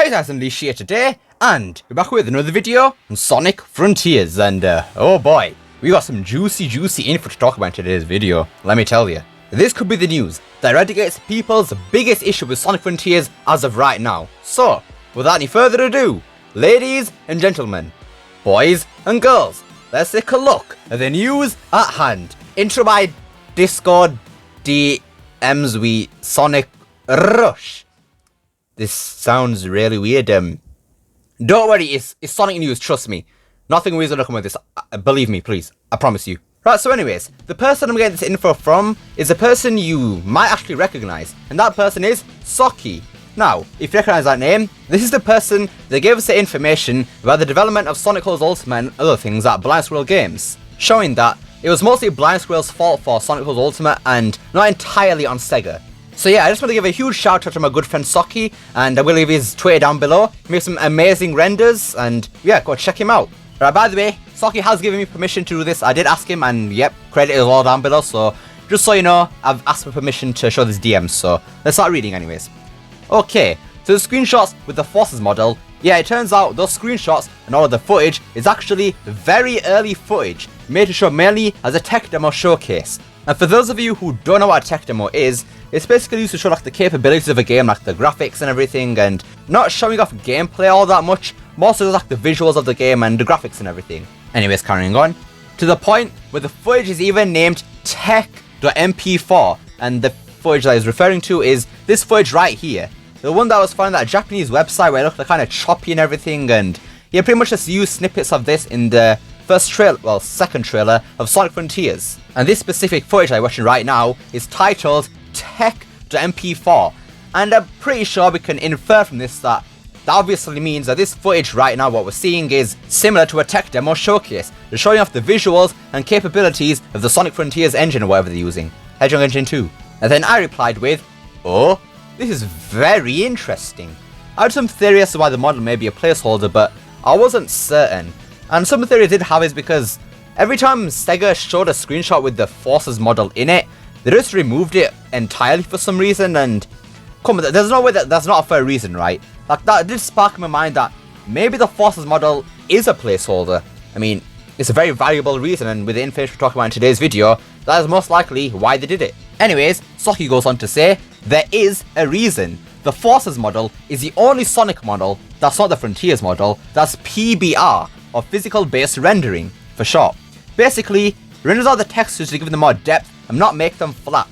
Hey guys, Unleashed here today, and we're back with another video on Sonic Frontiers, and oh boy, we got some juicy info to talk about in today's video, let me tell you. This could be the news that eradicates people's biggest issue with Sonic Frontiers as of right now. So, without any further ado, ladies and gentlemen, boys and girls, let's take a look at the news at hand. Intro my Discord DMs we Sonic Rush. This sounds really weird. Don't worry, it's Sonic news, trust me. Nothing weird is gonna come with this. Believe me, please. I promise you. Right, so anyways, the person I'm getting this info from is a person you might actually recognize, and that person is Socky. Now, if you recognize that name, this is the person that gave us the information about the development of Sonic Ultimate and other things at Blind Squirrel Games, showing that it was mostly Blind Squirrel's fault for Sonic Ultimate and not entirely on Sega. So yeah, I just want to give a huge shout out to my good friend Socky, and I will leave his Twitter down below. He makes some amazing renders, and yeah, go check him out. Right, by the way, Socky has given me permission to do this. I did ask him, and yep, credit is all down below, so just so you know, I've asked for permission to show this DM, so let's start reading anyways. Okay, so the screenshots with the Forces model, yeah, it turns out those screenshots and all of the footage is actually very early footage, made to show mainly as a tech demo showcase. And for those of you who don't know what a tech demo is, it's basically used to show like the capabilities of a game, like the graphics and everything, and not showing off gameplay all that much, more so like the visuals of the game and the graphics and everything. Anyways, carrying on, to the point where the footage is even named tech.mp4, and the footage that I was referring to is this footage right here. The one that was found on that Japanese website where it looked like kind of choppy and everything, and yeah, pretty much just used snippets of this in the second trailer of Sonic Frontiers. And this specific footage I'm watching right now is titled tech.mp4, and I'm pretty sure we can infer from this that obviously means that this footage right now, what we're seeing, is similar to a tech demo showcase. They're showing off the visuals and capabilities of the Sonic Frontiers engine or whatever they're using, Hedgehog Engine 2. And then I replied with, oh, this is very interesting. I had some theory as to why the model may be a placeholder, but I wasn't certain. And some theory I did have is because every time Sega showed a screenshot with the Forces model in it, they just removed it entirely for some reason, and come on, there's no way that that's not a fair reason, right? Like, that did spark in my mind that maybe the Forces model is a placeholder. I mean, it's a very valuable reason, and with the information we're talking about in today's video, that is most likely why they did it. Anyways, Socky goes on to say, there is a reason. The Forces model is the only Sonic model that's not the Frontiers model, that's PBR, or Physical Based Rendering, for short. Basically, it renders out the textures to give them more depth and not make them flat.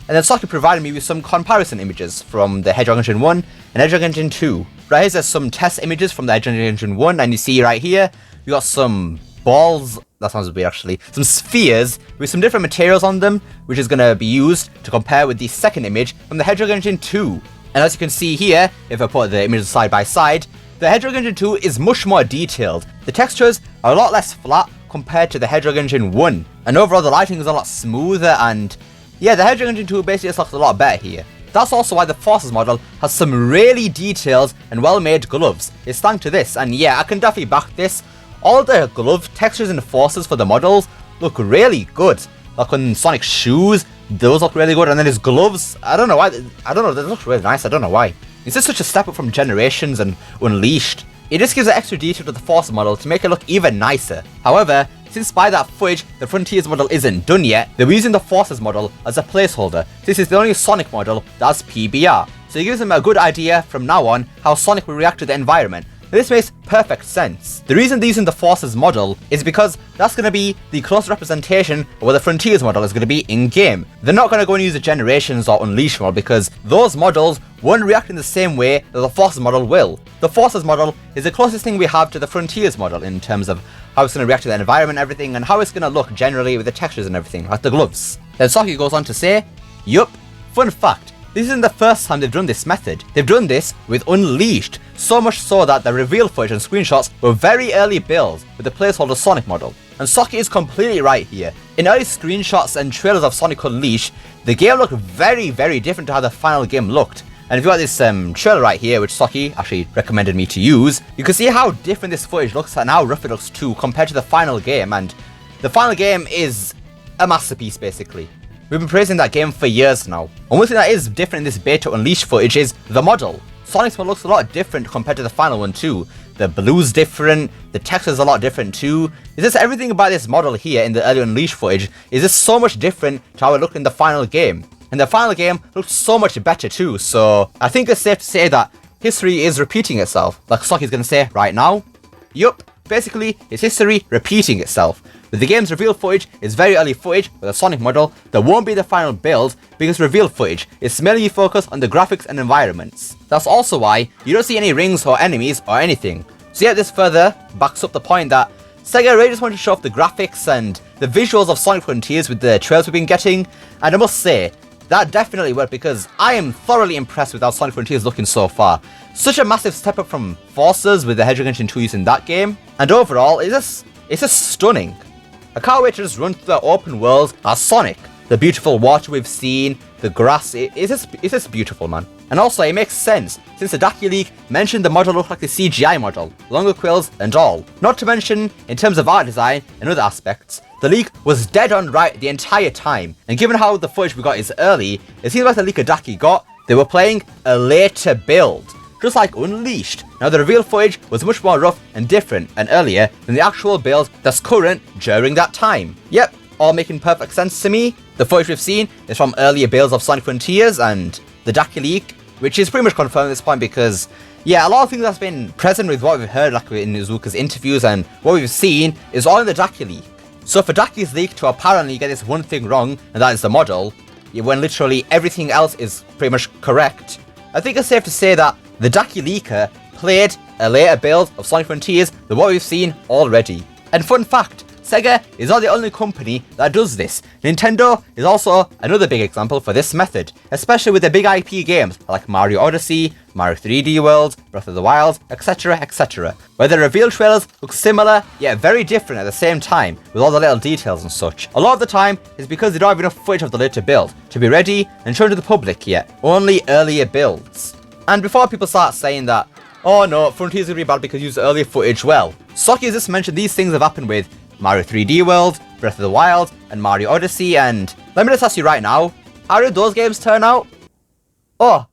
And then Socky provided me with some comparison images from the Hedgehog Engine 1 and Hedgehog Engine 2. Right, here's some test images from the Hedgehog Engine 1, and you see right here, we got some balls, that sounds weird actually, some spheres with some different materials on them, which is going to be used to compare with the second image from the Hedgehog Engine 2. And as you can see here, if I put the images side by side, the Hedgehog Engine 2 is much more detailed. The textures are a lot less flat compared to the Hedgehog Engine 1. And overall the lighting is a lot smoother, and yeah, the Hedgehog Engine 2 basically just looks a lot better here. That's also why the Forces model has some really detailed and well-made gloves. It's thanks to this, and yeah, I can definitely back this. All the glove textures and Forces for the models look really good. Like on Sonic's shoes, those look really good, and then his gloves, I don't know why, they look really nice, I don't know why. It's just such a step up from Generations and Unleashed. It just gives an extra detail to the Forces model to make it look even nicer. However, since by that footage the Frontiers model isn't done yet, they're using the Forces model as a placeholder. This is the only Sonic model that's PBR, so it gives them a good idea from now on how Sonic will react to the environment. This makes perfect sense. The reason they're using the Forces model is because that's going to be the close representation of what the Frontiers model is going to be in-game. They're not going to go and use the Generations or Unleashed model because those models won't react in the same way that the Forces model will. The Forces model is the closest thing we have to the Frontiers model in terms of how it's going to react to the environment and everything, and how it's going to look generally with the textures and everything, like the gloves. Then Socky goes on to say, yup, fun fact, this isn't the first time they've done this method. They've done this with Unleashed, so much so that the reveal footage and screenshots were very early builds with the placeholder Sonic model. And Socky is completely right here. In early screenshots and trailers of Sonic Unleashed, the game looked very different to how the final game looked. And if you got this trailer right here, which Socky actually recommended me to use, you can see how different this footage looks and how rough it looks too compared to the final game. And the final game is a masterpiece basically. We've been praising that game for years now. And one thing that is different in this beta Unleashed footage is the model. Sonic's model looks a lot different compared to the final one too. The blue's different, the texture's a lot different too. Is this everything about this model here in the early Unleashed footage? Is this so much different to how it looked in the final game? And the final game looked so much better too, so I think it's safe to say that history is repeating itself, like Socky's gonna say right now. Yup, basically, it's history repeating itself. With the game's reveal footage is very early footage with a Sonic model that won't be the final build because reveal footage is mainly focused on the graphics and environments. That's also why you don't see any rings or enemies or anything. So yeah, this further backs up the point that Sega really just wanted to show off the graphics and the visuals of Sonic Frontiers with the trails we've been getting, and I must say, that definitely worked because I am thoroughly impressed with how Sonic Frontiers is looking so far. Such a massive step up from Forces with the Hedgehog Engine 2 used in that game, and overall, it's just stunning. I can't wait to just run through the open world as Sonic. The beautiful water we've seen, the grass, it's just beautiful, man. And also, it makes sense, since the Daki leak mentioned the model looked like the CGI model, longer quills and all. Not to mention, in terms of art design and other aspects, the leak was dead on right the entire time. And given how the footage we got is early, it seems like the leaker Daki got, they were playing a later build. Just like Unleashed. Now the reveal footage was much more rough and different and earlier than the actual build that's current during that time. Yep, all making perfect sense to me. The footage we've seen is from earlier builds of Sonic Frontiers and the Daki leak, which is pretty much confirmed at this point because, yeah, a lot of things that's been present with what we've heard like in Izuka's interviews and what we've seen is all in the Daki leak. So for Daki's leak to apparently get this one thing wrong, and that is the model, when literally everything else is pretty much correct, I think it's safe to say that the Daki leaker played a later build of Sonic Frontiers than what we've seen already. And fun fact, Sega is not the only company that does this. Nintendo is also another big example for this method, especially with the big IP games like Mario Odyssey, Mario 3D World, Breath of the Wild, etc, etc, where the reveal trailers look similar yet very different at the same time with all the little details and such. A lot of the time is because they don't have enough footage of the later build to be ready and shown to the public yet, only earlier builds. And before people start saying that, oh no, Frontiers are going to be bad because you use earlier footage, well, Socky has just mentioned these things have happened with Mario 3D World, Breath of the Wild, and Mario Odyssey, and let me just ask you right now, how did those games turn out? That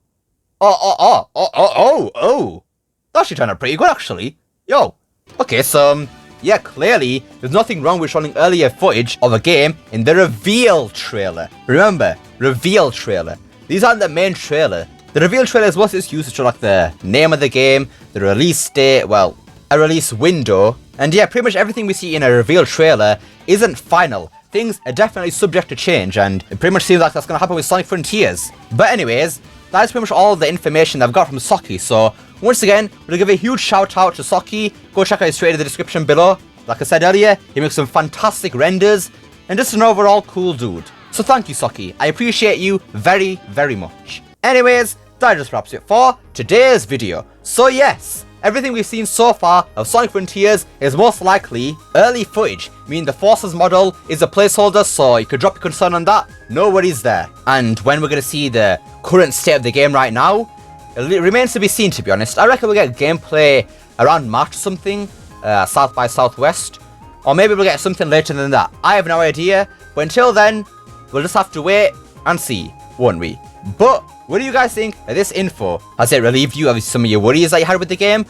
actually turned out pretty good actually. Yo. Okay, so, yeah, clearly, there's nothing wrong with showing earlier footage of a game in the reveal trailer. Remember, reveal trailer. These aren't the main trailer. The reveal trailer is what is used to show like the name of the game, the release date, well, a release window, and yeah, pretty much everything we see in a reveal trailer isn't final. Things are definitely subject to change, and it pretty much seems like that's going to happen with Sonic Frontiers. But anyways, that is pretty much all the information I've got from Socky, so once again, we're going to give a huge shout out to Socky. Go check out his trade in the description below. Like I said earlier, he makes some fantastic renders, and just an overall cool dude. So thank you, Socky. I appreciate you very, very much. Anyways, that just wraps it for today's video. So yes, everything we've seen so far of Sonic Frontiers is most likely early footage, meaning the Forces model is a placeholder, so you could drop your concern on that, no worries there. And when we're going to see the current state of the game right now, it remains to be seen, to be honest. I reckon we'll get gameplay around March or something, South by Southwest, or maybe we'll get something later than that. I have no idea, but until then, we'll just have to wait and see, won't we? But what do you guys think of this info? Has it relieved you of some of your worries that you had with the game?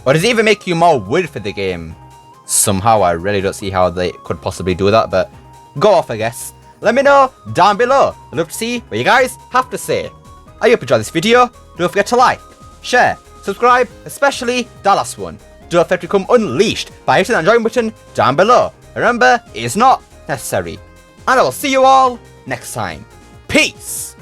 Or does it even make you more worried for the game? Somehow, I really don't see how they could possibly do that, but go off, I guess. Let me know down below. I'd love to see what you guys have to say. I hope you enjoyed this video. Don't forget to like, share, subscribe, especially that last one. Don't forget to become unleashed by hitting that join button down below. Remember, it is not necessary. And I will see you all next time. Peace!